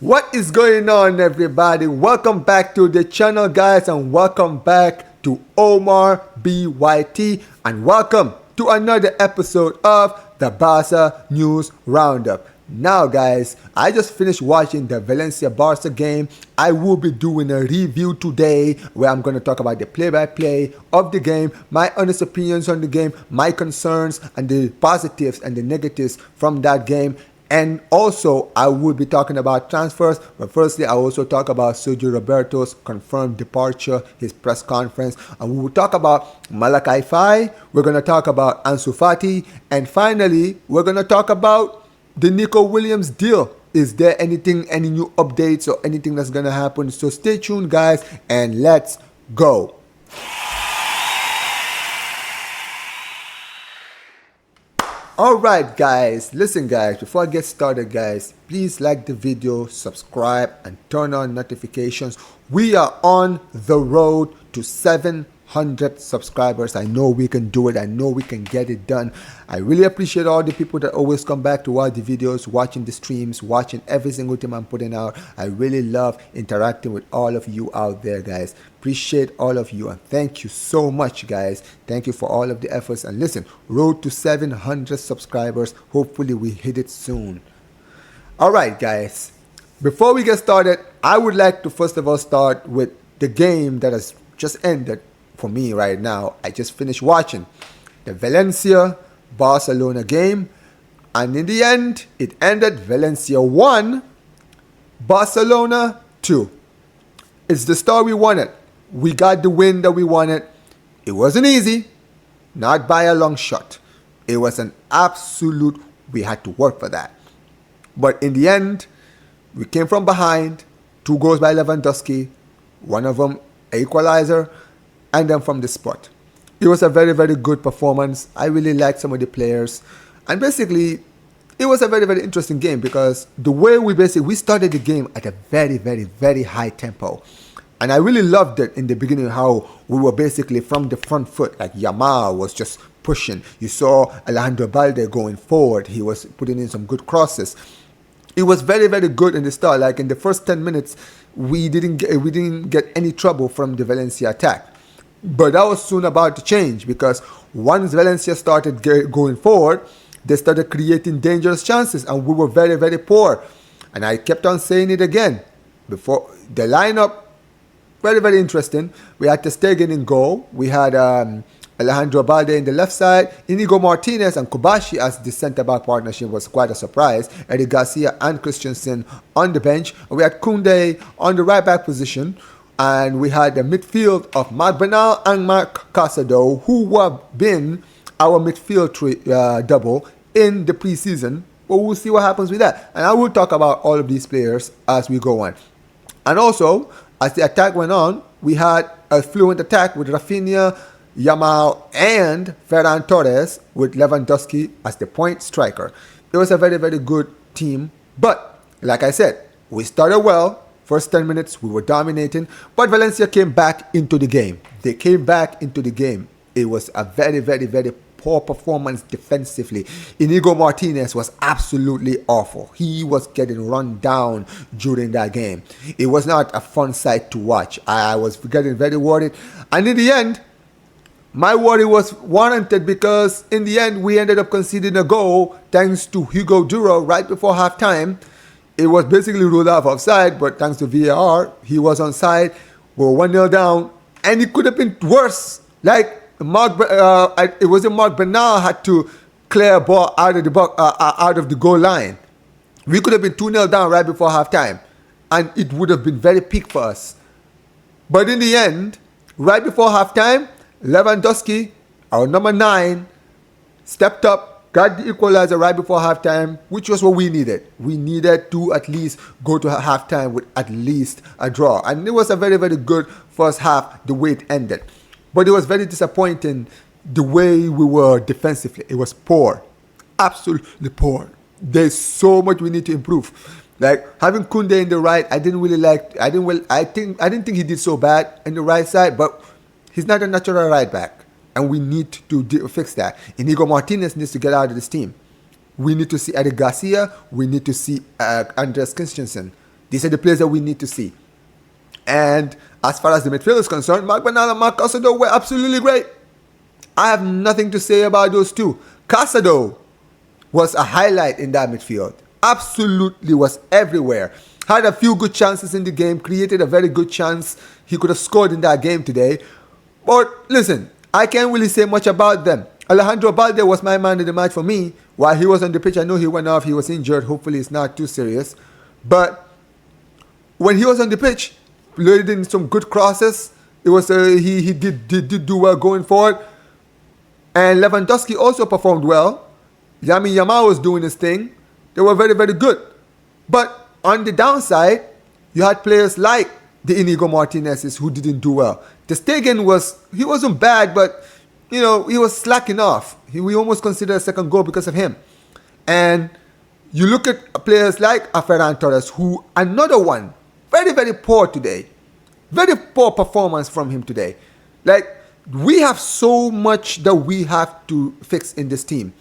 What is going on, everybody? Welcome back to the channel, guys, and welcome back to Omar BYT, and welcome to another episode of the Barca News Roundup. Now, guys, I just finished watching the Valencia Barca game. I will be doing a review today where I'm going to talk about the play-by-play of the game, my honest opinions on the game, my concerns, and the positives and the negatives from that game. And also, I will be talking about transfers, but firstly, I also talk about Sergio Roberto's confirmed departure, his press conference, and we will talk about Mikayil Faye. We're going to talk about Ansu Fati, and finally, we're going to talk about the Nico Williams deal. Is there any new updates or anything that's going to happen? So stay tuned, guys, and let's go. Alright, guys, listen, guys, before I get started, guys, please like the video, subscribe, and turn on notifications. We are on the road to 700 subscribers. I know we can do it. I know we can get it done. I really appreciate all the people that always come back to watch the videos, watching the streams, watching every single thing I'm putting out. I really love interacting with all of you out there, guys. Appreciate all of you, and thank you so much, guys. Thank you for all of the efforts. And listen, road to 700 subscribers. Hopefully we hit it soon. All right, guys, before we get started, I would like to first of all start with the game that has just ended for me right now. I just finished watching the Valencia Barcelona game, and in the end it ended Valencia 1, Barcelona 2. It's the star we wanted. We got the win that we wanted. It wasn't easy, not by a long shot. It was an absolute, we had to work for that. But in the end, we came from behind, 2 goals by Lewandowski, one of them equalizer, and then from the spot. It was a very, very good performance. I really liked some of the players. And basically, it was a very, very interesting game because the way we started the game at a very, very, very high tempo. And I really loved it in the beginning, how we were basically from the front foot, like Yamal was just pushing. You saw Alejandro Balde going forward. He was putting in some good crosses. It was very, very good in the start. Like in the first 10 minutes, we didn't get any trouble from the Valencia attack. But that was soon about to change, because once Valencia started going forward, they started creating dangerous chances, and we were very, very poor. And I kept on saying it again. Before the lineup, very, very interesting. We had Ter Stegen in goal. We had Alejandro Balde in the left side. Inigo Martinez and Kobashi as the centre-back partnership was quite a surprise. Eddie Garcia and Christensen on the bench. And we had Koundé on the right-back position. And we had the midfield of Marc Bernal and Marc Casado, who have been our midfield double in the preseason. But we'll see what happens with that. And I will talk about all of these players as we go on. And also, as the attack went on, we had a fluent attack with Rafinha, Yamal, and Ferran Torres, with Lewandowski as the point striker. It was a very, very good team. But, like I said, we started well. First 10 minutes, we were dominating. But Valencia came back into the game. They came back into the game. It was a very, very, very poor performance defensively. Inigo Martinez was absolutely awful. He was getting run down during that game. It was not a fun sight to watch. I was getting very worried. And in the end, my worry was warranted, because in the end, we ended up conceding a goal thanks to Hugo Duro right before halftime. It was basically ruled out offside, but thanks to VAR, he was onside. We were 1-0 down, and it could have been worse. Like, it wasn't Marc Bernal had to clear a ball out of the goal line. We could have been 2-0 down right before halftime, and it would have been very peak for us. But in the end, right before halftime, Lewandowski, our number 9, stepped up, got the equalizer right before halftime, which was what we needed. We needed to at least go to halftime with at least a draw. And it was a very, very good first half, the way it ended. But it was very disappointing the way we were defensively. It was poor. Absolutely poor. There's so much we need to improve. Like having Koundé in the right, I didn't think he did so bad in the right side, but he's not a natural right back. And we need to fix that. Inigo Martinez needs to get out of this team. We need to see Eddie Garcia. We need to see Andres Christensen. These are the players that we need to see. And as far as the midfield is concerned, Mark Bernal and Mark Casado were absolutely great. I have nothing to say about those two. Casado was a highlight in that midfield. Absolutely was everywhere. Had a few good chances in the game, created a very good chance. He could have scored in that game today. But listen, I can't really say much about them. Alejandro Balde was my man of the match for me. While he was on the pitch, I know he went off. He was injured. Hopefully it's not too serious. But when he was on the pitch, played in some good crosses. It was he did do well going forward. And Lewandowski also performed well. Lamine Yamal was doing his thing. They were very, very good. But on the downside, you had players like the Inigo Martinez's who didn't do well. Ter Stegen he wasn't bad, but he was slacking off. We almost considered a second goal because of him. And you look at players like Ferran Torres, who another one, very, very poor today. Very poor performance from him today. Like, we have so much that we have to fix in this team.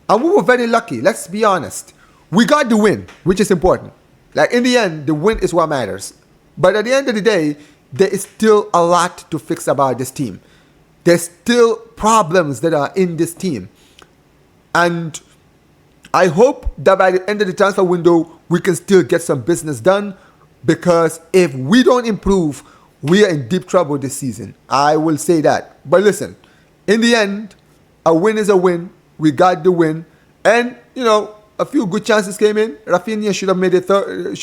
And we were very lucky, let's be honest. We got the win, which is important. Like, in the end, the win is what matters. But at the end of the day, there is still a lot to fix about this team. There's still problems that are in this team. And I hope that by the end of the transfer window, we can still get some business done. Because if we don't improve, we are in deep trouble this season. I will say that. But listen, in the end, a win is a win. We got the win. And, a few good chances came in. Rafinha should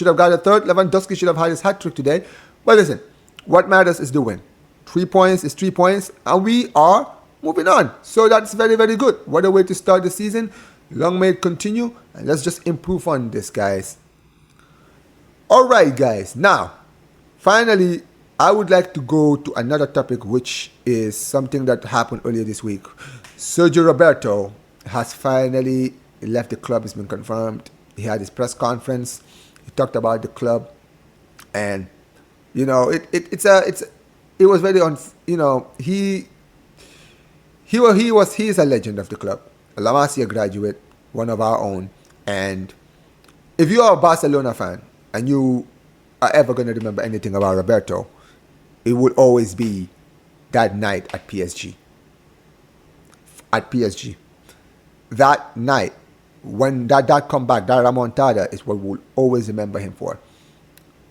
have got a third. Lewandowski should have had his hat trick today. But listen, what matters is the win. 3 points is 3 points. And we are moving on. So that's very, very good. What a way to start the season. Long may it continue. And let's just improve on this, guys. All right, guys. Now, finally, I would like to go to another topic, which is something that happened earlier this week. Sergio Roberto has finally left the club. It's been confirmed. He had his press conference. He talked about the club, and it was very he's a legend of the club, a La Masia graduate, one of our own. And if you are a Barcelona fan and you are ever going to remember anything about Roberto, it will always be that night at PSG. At PSG. That night, when that comeback, that remontada is what we'll always remember him for.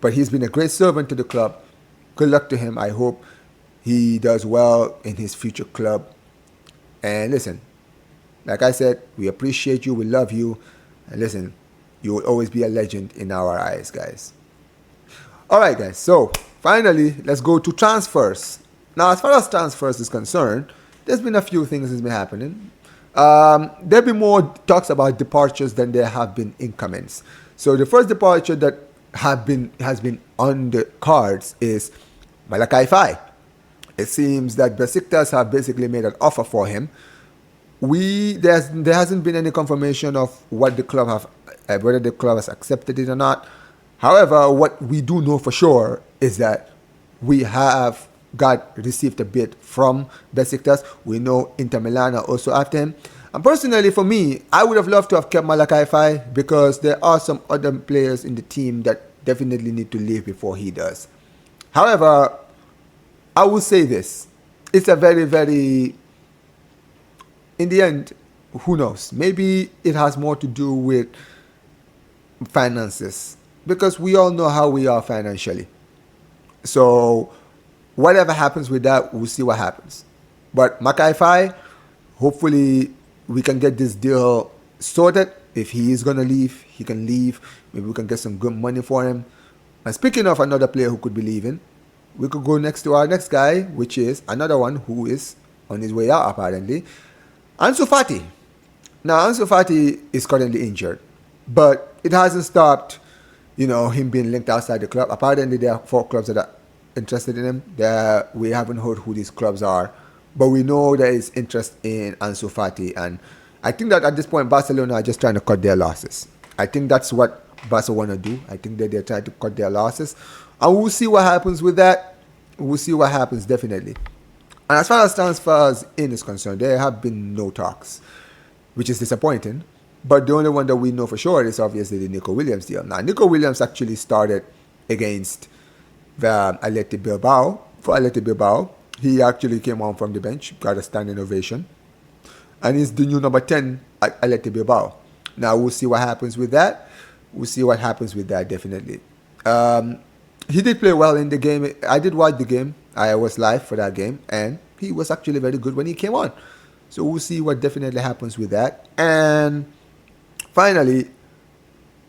But he's been a great servant to the club. Good luck to him. I hope he does well in his future club. And listen, like I said, we appreciate you, we love you. And listen, you will always be a legend in our eyes, guys. Alright, guys, so finally, let's go to transfers. Now, as far as transfers is concerned, there's been a few things that's been happening. There'll be more talks about departures than there have been incomings. So the first departure that has been on the cards is Mikayil Faye. It seems that Besiktas have basically made an offer for him. There hasn't been any confirmation of what the club whether the club has accepted it or not. However, what we do know for sure is that we have received a bid from Besiktas. We know Inter Milan are also after him. And personally, for me, I would have loved to have kept Mikayil Faye because there are some other players in the team that definitely need to leave before he does. However, I will say this. It's a very, very... In the end, who knows? Maybe it has more to do with finances. Because we all know how we are financially. So, whatever happens with that, we'll see what happens. But Mikayil Faye, hopefully we can get this deal sorted. If he is going to leave, he can leave. Maybe we can get some good money for him. And speaking of another player who could be leaving, we could go next to our next guy, which is another one who is on his way out, apparently. Ansu Fati. Now, Ansu Fati is currently injured. But it hasn't stopped, him being linked outside the club. Apparently, there are 4 clubs that are interested in him. We haven't heard who these clubs are. But we know there is interest in Ansu Fati. And I think that at this point, Barcelona are just trying to cut their losses. I think that's what Barca want to do. I think that they're trying to cut their losses. And we'll see what happens with that. We'll see what happens, definitely. And as far as transfers in is concerned, there have been no talks, which is disappointing. But the only one that we know for sure is obviously the Nico Williams deal. Now, Nico Williams actually started against the Athletic Bilbao. For Athletic Bilbao, he actually came on from the bench, got a standing ovation, and he's the new number 10 at Athletic Bilbao. Now, we'll see what happens with that. We'll see what happens with that, definitely. He did play well in the game. I did watch the game. I was live for that game, and he was actually very good when he came on. So we'll see what definitely happens with that. And finally,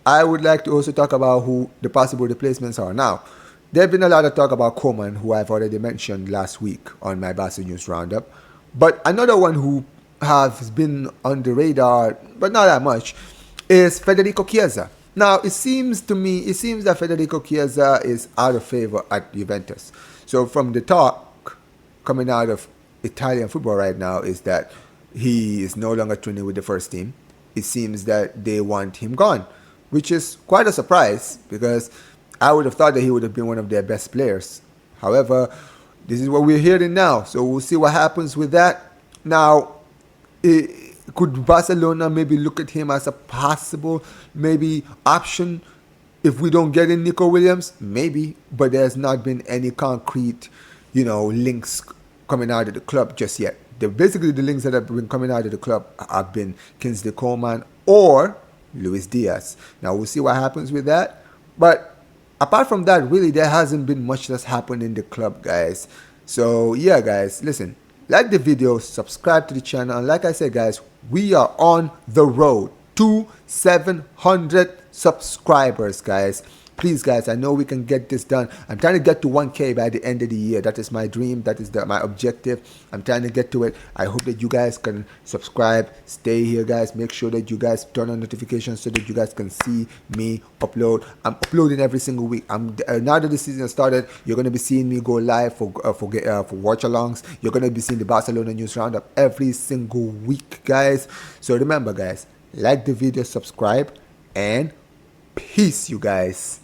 I would like to also talk about who the possible replacements are. Now, there have been a lot of talk about Coman, who I've already mentioned last week on my Barca News Roundup. But another one who has been on the radar, but not that much, is Federico Chiesa. Now, it seems that Federico Chiesa is out of favor at Juventus. So from the talk coming out of Italian football right now is that he is no longer training with the first team. It seems that they want him gone, which is quite a surprise because I would have thought that he would have been one of their best players. However, this is what we're hearing now. So we'll see what happens with that. Now, could Barcelona maybe look at him as a possible maybe option if we don't get in Nico Williams? Maybe, but there's not been any concrete, links coming out of the club just yet. Basically, the links that have been coming out of the club have been Kingsley Coman or Luis Diaz. Now, we'll see what happens with that. But apart from that, really, there hasn't been much that's happened in the club, guys. So, yeah, guys, listen. Like the video, subscribe to the channel, and like I said, guys, we are on the road to 700 subscribers, guys. Please, guys, I know we can get this done. I'm trying to get to 1K by the end of the year. That is my dream. That is my objective. I'm trying to get to it. I hope that you guys can subscribe. Stay here, guys. Make sure that you guys turn on notifications so that you guys can see me upload. I'm uploading every single week. Now that the season started, you're going to be seeing me go live for watch-alongs. You're going to be seeing the Barcelona News Roundup every single week, guys. So remember, guys, like the video, subscribe, and peace, you guys.